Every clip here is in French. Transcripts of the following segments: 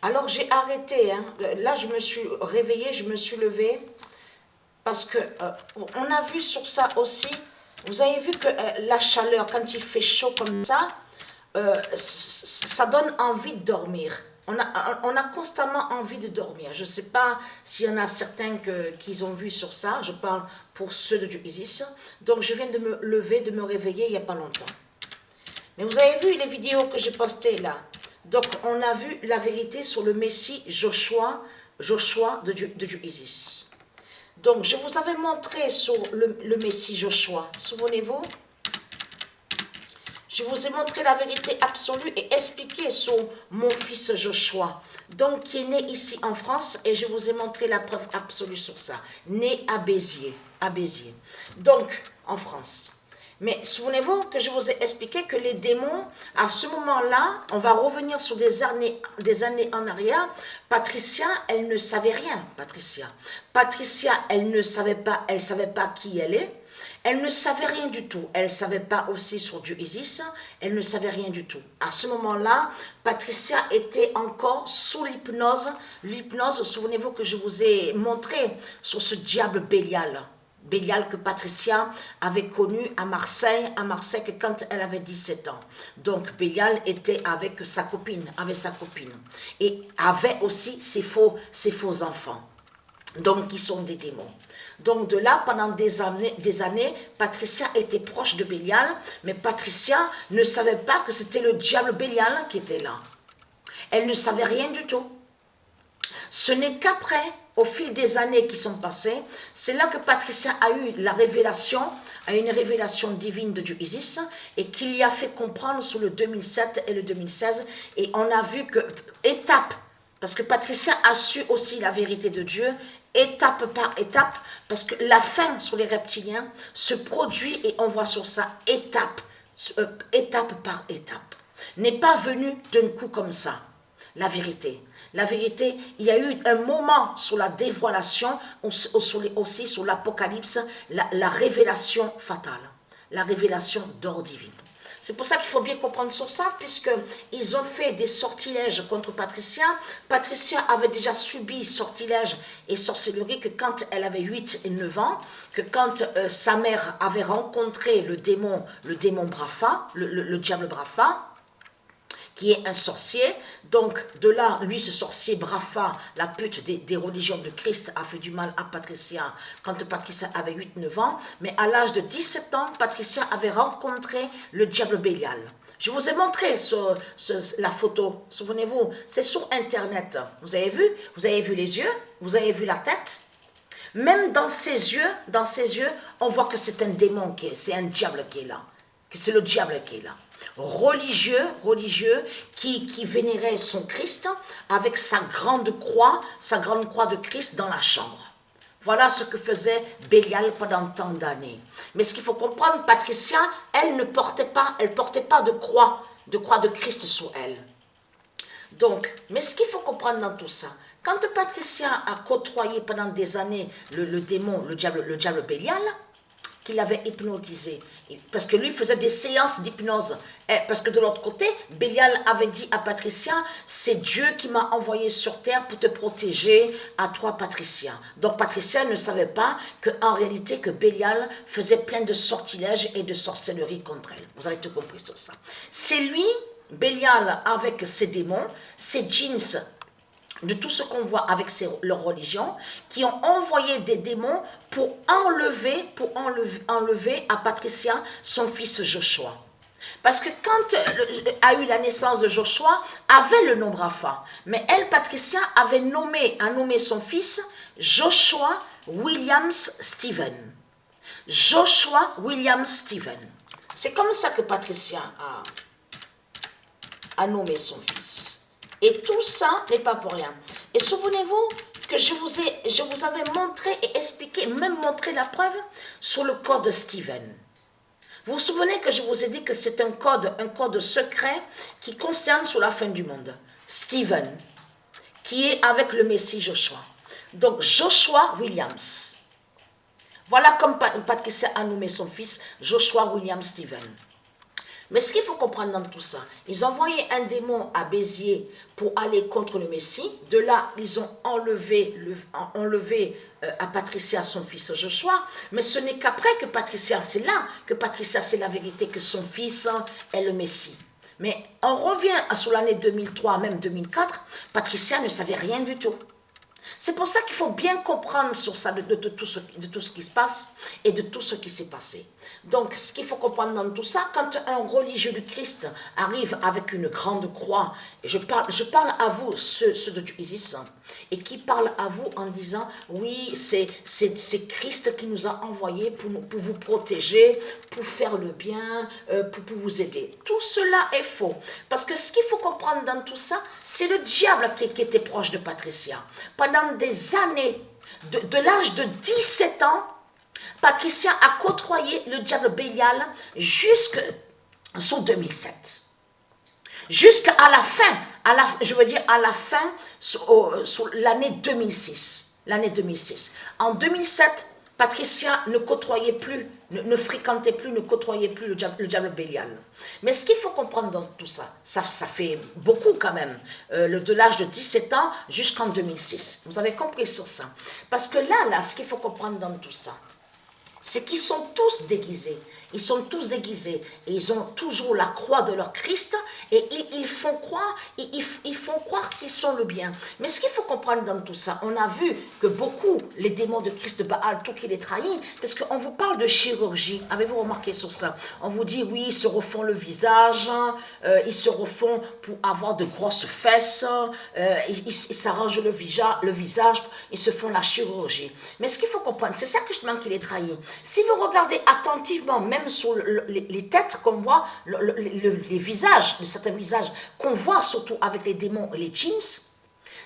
Alors j'ai arrêté, hein. Là je me suis réveillée, je me suis levée, parce que on a vu sur ça aussi, vous avez vu que la chaleur, quand il fait chaud comme ça donne envie de dormir. On a constamment envie de dormir. Je ne sais pas s'il y en a certains qui ont vu sur ça, je parle pour ceux de Isis. Donc je viens de me lever, de me réveiller il n'y a pas longtemps. Mais vous avez vu les vidéos que j'ai postées là. Donc on a vu la vérité sur le Messie Joshua de Isis. Donc je vous avais montré sur le Messie Joshua, souvenez-vous, je vous ai montré la vérité absolue et expliqué sur mon fils Joshua, donc qui est né ici en France, et je vous ai montré la preuve absolue sur ça, né à Béziers, donc en France. Mais souvenez-vous que je vous ai expliqué que les démons, à ce moment-là, on va revenir sur des années en arrière. Patricia, elle ne savait rien, Patricia, elle ne savait pas, elle savait pas qui elle est. Elle ne savait rien du tout. Elle ne savait pas aussi sur Dieu Isis. Elle ne savait rien du tout. À ce moment-là, Patricia était encore sous l'hypnose. L'hypnose, souvenez-vous que je vous ai montré sur ce diable Bélial. Bélial que Patricia avait connu à Marseille que quand elle avait 17 ans. Donc Bélial était avec sa copine, et avait aussi ses faux enfants, donc qui sont des démons. Donc de là, pendant des années, Patricia était proche de Bélial, mais Patricia ne savait pas que c'était le diable Bélial qui était là. Elle ne savait rien du tout. Ce n'est qu'après, au fil des années qui sont passées, c'est là que Patricia a eu une révélation divine de Dieu Isis, et qui lui a fait comprendre sur le 2007 et le 2016, et on a vu que, étape, parce que Patricia a su aussi la vérité de Dieu, étape par étape, parce que la fin sur les reptiliens se produit, et on voit sur ça, étape par étape. N'est pas venue d'un coup comme ça, la vérité. La vérité, il y a eu un moment sur la dévoilation, aussi sur l'Apocalypse, la révélation fatale, la révélation d'or divine. C'est pour ça qu'il faut bien comprendre sur ça, puisqu'ils ont fait des sortilèges contre Patricia. Patricia avait déjà subi sortilèges et sorcellerie que quand elle avait 8 et 9 ans, que quand sa mère avait rencontré le démon Brafa, le diable Brafa, qui est un sorcier. Donc de là, lui, ce sorcier Brafa, la pute des religions de Christ, a fait du mal à Patricia quand Patricia avait 8-9 ans. Mais à l'âge de 17 ans, Patricia avait rencontré le diable Bélial. Je vous ai montré la photo, souvenez-vous, c'est sur Internet. Vous avez vu les yeux, vous avez vu la tête. Même dans ses yeux, on voit que c'est un démon, c'est un diable qui est là, que c'est le diable qui est là. Religieux qui vénérait son Christ avec sa grande croix de Christ dans la chambre. Voilà ce que faisait Bélial pendant tant d'années. Mais ce qu'il faut comprendre, Patricia, elle ne portait pas de croix de Christ sur elle. Donc, mais ce qu'il faut comprendre dans tout ça, quand Patricia a côtoyé pendant des années le démon, le diable Bélial, qui l'avait hypnotisé, parce que lui faisait des séances d'hypnose, parce que de l'autre côté, Bélial avait dit à Patricia, c'est Dieu qui m'a envoyé sur terre pour te protéger, à toi Patricia. Donc Patricia ne savait pas qu'en réalité que Bélial faisait plein de sortilèges et de sorcellerie contre elle. Vous avez tout compris sur ça. C'est lui, Bélial, avec ses démons, ses djinns, de tout ce qu'on voit avec leur religion, qui ont envoyé des démons pour enlever à Patricia son fils Joshua. Parce que quand a eu la naissance de Joshua, avait le nom Brafa, mais elle, Patricia, avait nommé son fils Joshua Williams Stephen. Joshua Williams Stephen. C'est comme ça que Patricia a nommé son fils. Et tout ça n'est pas pour rien. Et souvenez-vous que je vous avais montré et expliqué, même montré la preuve sur le code Stephen. Vous vous souvenez que je vous ai dit que c'est un code secret qui concerne sur la fin du monde. Stephen, qui est avec le Messie Joshua. Donc Joshua Williams. Voilà comme Patricia a nommé son fils Joshua Williams Stephen. Mais ce qu'il faut comprendre dans tout ça, ils ont envoyé un démon à Béziers pour aller contre le Messie. De là, ils ont enlevé à Patricia son fils Joshua. Mais ce n'est qu'après que Patricia, c'est là que Patricia, c'est la vérité que son fils est le Messie. Mais on revient sur l'année 2003, même 2004, Patricia ne savait rien du tout. C'est pour ça qu'il faut bien comprendre sur ça, de tout ce qui se passe et de tout ce qui s'est passé. Donc, ce qu'il faut comprendre dans tout ça, quand un religieux du Christ arrive avec une grande croix, et je parle à vous, ceux de Dieu Isis, et qui parle à vous en disant, oui, c'est Christ qui nous a envoyés pour vous protéger, pour faire le bien, pour vous aider. Tout cela est faux. Parce que ce qu'il faut comprendre dans tout ça, c'est le diable qui était proche de Patricia. Pendant des années, de l'âge de 17 ans, Patricia a côtoyé le diable Bélial jusqu'en 2007. Jusqu'à la fin, à la fin, sur l'année 2006. L'année 2006. En 2007, Patricia ne côtoyait plus, ne fréquentait plus, ne côtoyait plus le diable Bélial. Mais ce qu'il faut comprendre dans tout ça, ça fait beaucoup quand même, de l'âge de 17 ans jusqu'en 2006. Vous avez compris sur ça. Parce que là, ce qu'il faut comprendre dans tout ça, c'est qu'ils sont tous déguisés. Ils sont tous déguisés et ils ont toujours la croix de leur Christ et ils font croire qu'ils sont le bien. Mais ce qu'il faut comprendre dans tout ça, on a vu que beaucoup, les démons de Christ de Baal, tout qui les trahit, parce qu'on vous parle de chirurgie. Avez-vous remarqué sur ça? On vous dit, oui, ils se refont le visage, ils se refont pour avoir de grosses fesses, ils s'arrangent le visage, ils se font la chirurgie. Mais ce qu'il faut comprendre, c'est ça justement qui les trahit. Si vous regardez attentivement, même sur les têtes qu'on voit, les visages, certains visages qu'on voit surtout avec les démons et les djinns,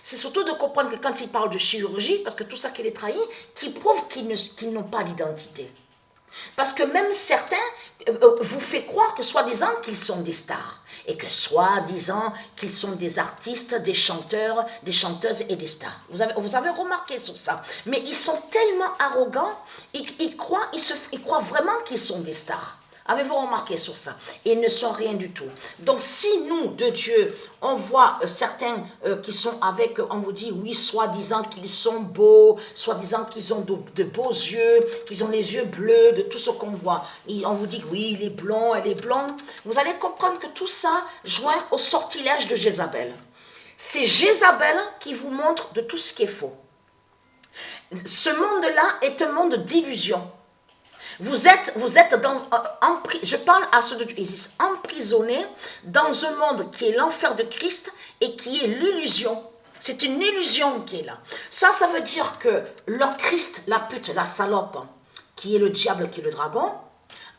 c'est surtout de comprendre que quand ils parlent de chirurgie, parce que tout ça qui les trahit, qui prouve qu'ils n'ont pas d'identité. Parce que même certains vous font croire que soi-disant qu'ils sont des stars, et que soi-disant qu'ils sont des artistes, des chanteurs, des chanteuses et des stars. Vous avez remarqué sur ça. Mais ils sont tellement arrogants, ils croient vraiment qu'ils sont des stars. Avez-vous remarqué sur ça? Et ils ne sont rien du tout. Donc si nous, de Dieu, on voit certains qui sont avec, on vous dit, oui, soi-disant qu'ils sont beaux, soi-disant qu'ils ont de beaux yeux, qu'ils ont les yeux bleus, de tout ce qu'on voit. Et on vous dit, oui, il est blond, elle est blonde. Vous allez comprendre que tout ça joint au sortilège de Jézabel. C'est Jézabel qui vous montre de tout ce qui est faux. Ce monde-là est un monde d'illusions. Vous êtes je parle à ceux de Dieu Isis, emprisonnés dans un monde qui est l'enfer de Christ et qui est l'illusion. C'est une illusion qui est là. Ça veut dire que leur Christ, la pute, la salope, qui est le diable, qui est le dragon,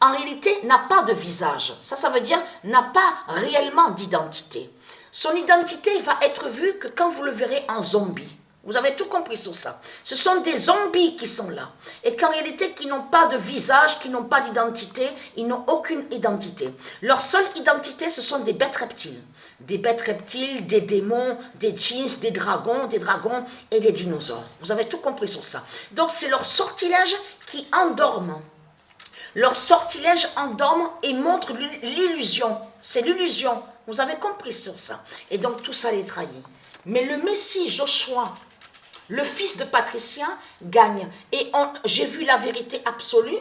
en réalité n'a pas de visage. Ça veut dire n'a pas réellement d'identité. Son identité va être vue que quand vous le verrez en zombie. Vous avez tout compris sur ça. Ce sont des zombies qui sont là. Et qu'en réalité, qui n'ont pas de visage, qui n'ont pas d'identité, ils n'ont aucune identité. Leur seule identité, ce sont des bêtes reptiles. Des bêtes reptiles, des démons, des djinns, des dragons et des dinosaures. Vous avez tout compris sur ça. Donc c'est leur sortilège qui endorment. Leur sortilège endorme et montre l'illusion. C'est l'illusion. Vous avez compris sur ça. Et donc tout ça les trahit. Mais le Messie Joshua, le fils de Patricia, gagne. Et j'ai vu la vérité absolue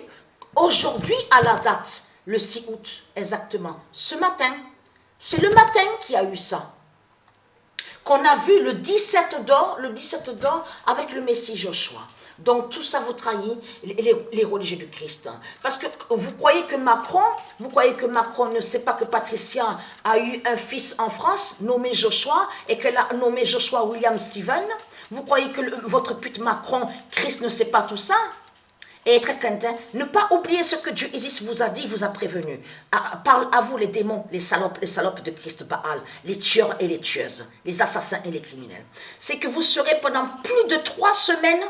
aujourd'hui à la date, le 6 août exactement, ce matin. C'est le matin qu'il y a eu ça. Qu'on a vu le 17 d'or avec le Messie Joshua. Donc tout ça vous trahit les religieux du Christ. Parce que vous croyez que Macron ne sait pas que Patricia a eu un fils en France nommé Joshua et qu'elle a nommé Joshua William Stephen. Vous croyez que votre pute Macron, Christ ne sait pas tout ça? Et être quentin, ne pas oublier ce que Dieu Isis vous a dit, vous a prévenu. Parle à vous les démons, les salopes de Christ Baal, les tueurs et les tueuses, les assassins et les criminels. C'est que vous serez pendant plus de 3 semaines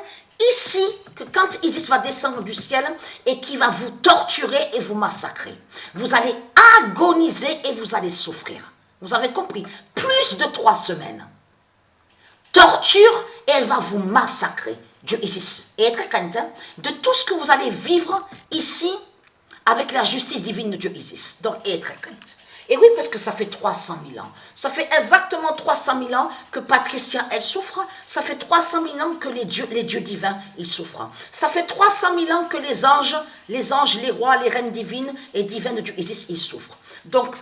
ici, que quand Isis va descendre du ciel et qui va vous torturer et vous massacrer. Vous allez agoniser et vous allez souffrir. Vous avez compris? Plus de 3 semaines. Torture et elle va vous massacrer. Dieu Isis. Et être quentin de tout ce que vous allez vivre ici avec la justice divine de Dieu Isis. Donc, et très crainte. Et oui, parce que ça fait 300 000 ans. Ça fait exactement 300 000 ans que Patricia, elle souffre. Ça fait 300 000 ans que les dieux divins, ils souffrent. Ça fait 300 000 ans que les anges, les rois, les reines divines et divines de Dieu Isis, ils souffrent. Donc,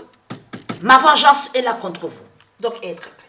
ma vengeance est là contre vous. Donc, et très crainte.